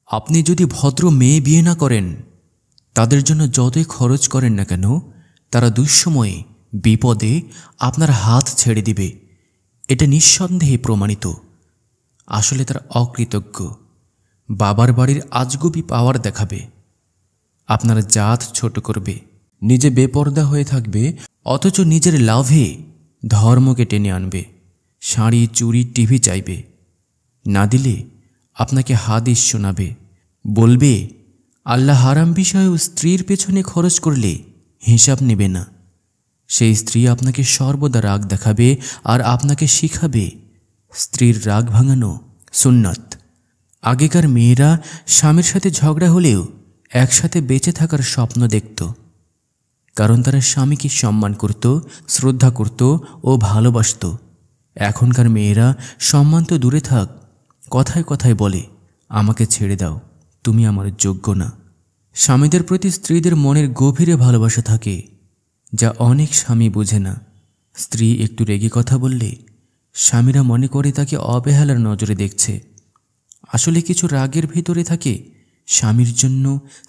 আপনি যদি ভদ্র মেয়ে বিয়ে না করেন, তাদের জন্য যতই খরচ করেন না কেন, তারা দুঃসময়ে বিপদে আপনার হাত ছেড়ে দিবে। এটা নিঃসন্দেহে প্রমাণিত। আসলে তারা অকৃতজ্ঞ, বাবার বাড়ির আজগুবি পাওয়ার দেখাবে, আপনার জাত ছোট করবে, নিজে বেপরদা হয়ে থাকবে, অথচ নিজের লাভে ধর্মকে টেনে আনবে। শাড়ি, চুড়ি, টিভি চাইবে, না দিলে আপনাকে হাদিস শোনাবে, বলবে আল্লাহ হারাম বিষয়েও স্ত্রীর পেছনে খরচ করলে হিসাব নেবে না। সেই স্ত্রী আপনাকে সর্বদা রাগ দেখাবে আর আপনাকে শিখাবে স্ত্রীর রাগ ভাঙানো সুন্নাত। আগেকার মেয়েরা স্বামীর সাথে ঝগড়া হলেও একসাথে বেঁচে থাকার স্বপ্ন দেখত, কারণ তারা স্বামীকে সম্মান করত, শ্রদ্ধা করত ও ভালোবাসত। এখনকার মেয়েরা সম্মান তো দূরে থাক, কথায় কথায় বলে আমাকে ছেড়ে দাও, তুমি আমার যোগ্য না। স্বামীদের প্রতি স্ত্রীদের মনের গভীরে ভালোবাসা থাকে, যা অনেক স্বামী বোঝে না। স্ত্রী একটু রেগে কথা বললে স্বামীরা মনে করে তাকে অবহেলার নজরে দেখছে। আসলে কিছু রাগের ভিতরে থাকে স্বামীর জন্য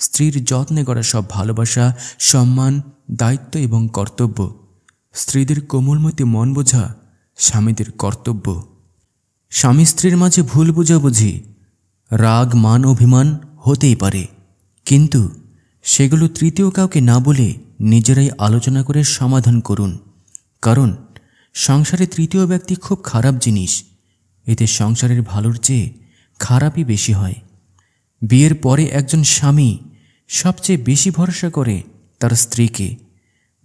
স্ত্রীর যত্নে গড়া সব ভালোবাসা, সম্মান, দায়িত্ব এবং কর্তব্য। স্ত্রীদের কোমলমতি মন বোঝা স্বামীদের কর্তব্য। স্বামী স্ত্রীর মাঝে ভুল বোঝাবুঝি, রাগ, মান, অভিমান হতেই পারে, কিন্তু সেগুলো তৃতীয় কাউকে না বলে নিজেরাই আলোচনা করে সমাধান করুন। কারণ সংসারে তৃতীয় ব্যক্তি খুব খারাপ জিনিস। এতে সংসারের ভালোর চেয়ে খারাপই বেশি হয়। বিয়ের পরে একজন স্বামী সবচেয়ে বেশি ভরসা করে তার স্ত্রীকে।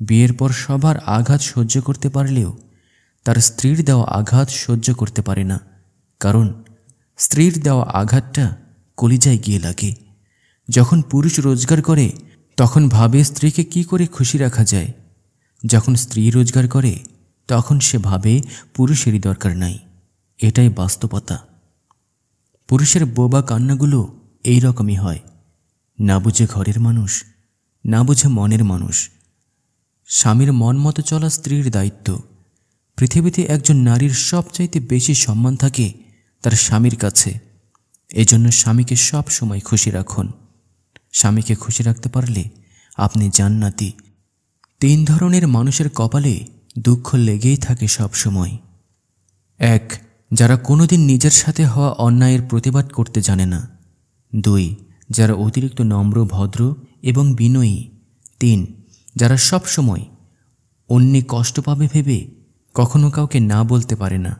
বিয়ের পর সবার আঘাত সহ্য করতে পারলেও তার স্ত্রীর দেওয়া আঘাত সহ্য করতে পারে না, কারণ স্ত্রীর দেওয়া আঘাতটা কলিজায় গিয়ে লাগে। যখন পুরুষ রোজগার করে তখন ভাবে স্ত্রীকে কি করে খুশি রাখা যায়। যখন স্ত্রী রোজগার করে তখন সে ভাবে পুরুষেরই দরকার নাই। এটাই বাস্তবতা। পুরুষের বোবা কান্নাগুলো এই রকমই হয়। না বুঝে ঘরের মানুষ, না বুঝে মনের মানুষ। স্বামীর মন মতো চলা স্ত্রীর দায়িত্ব। পৃথিবীতে একজন নারীর সবচাইতে বেশি সম্মান থাকে তার স্বামীর কাছে। এজন্য স্বামীকে সব সময় খুশি রাখুন। স্বামীকে খুশি রাখতে পারলে আপনি জান্নাতি। 3 ধরনের মানুষের কপালে দুঃখ লেগেই থাকে সব সময়। 1. যারা কোনোদিন নিজের সাথে হওয়া অন্যায়ের প্রতিবাদ করতে জানে না। 2. যারা অতিরিক্ত নম্র, ভদ্র এবং বিনয়ী। 3. যারা সব সময় অন্যে কষ্ট পাবে ভেবে কখনো কাউকে না বলতে পারে না।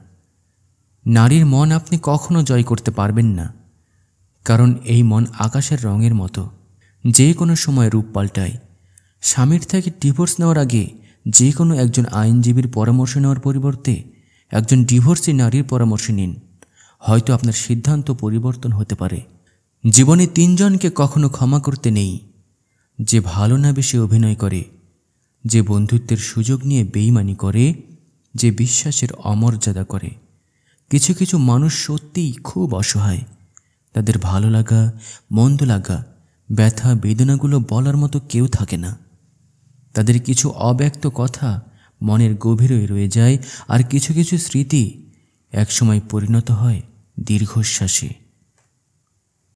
নারীর মন আপনি কখনো জয় করতে পারবেন না, কারণ এই মন আকাশের রঙের মতো, যে কোনো সময় রূপ পাল্টায়। স্বামীর থেকে ডিভোর্স নেওয়ার আগে যে কোনো একজন আইনজীবীর পরামর্শ নেওয়ার পরিবর্তে একজন ডিভোর্সি নারীর পরামর্শ নিন। হয়তো আপনার সিদ্ধান্ত পরিবর্তন হতে পারে। জীবনে 3 জনকে কখনো ক্ষমা করতে নেই: যে ভালো না বেশি অভিনয় করে, যে বন্ধুত্বের সুযোগ নিয়ে বেইমানি করে, যে বিশ্বাসের অমর্যাদা করে। কিছু কিছু মানুষ সত্যিই খুব অসহায়। তাদের ভালো লাগা, মন্দ লাগা, ব্যথা, বেদনাগুলো বলার মতো কেউ থাকে না। তাদের কিছু অব্যক্ত কথা মনের গভীরে রয়ে যায়, আর কিছু কিছু স্মৃতি একসময় পরিণত হয় দীর্ঘশ্বাসে।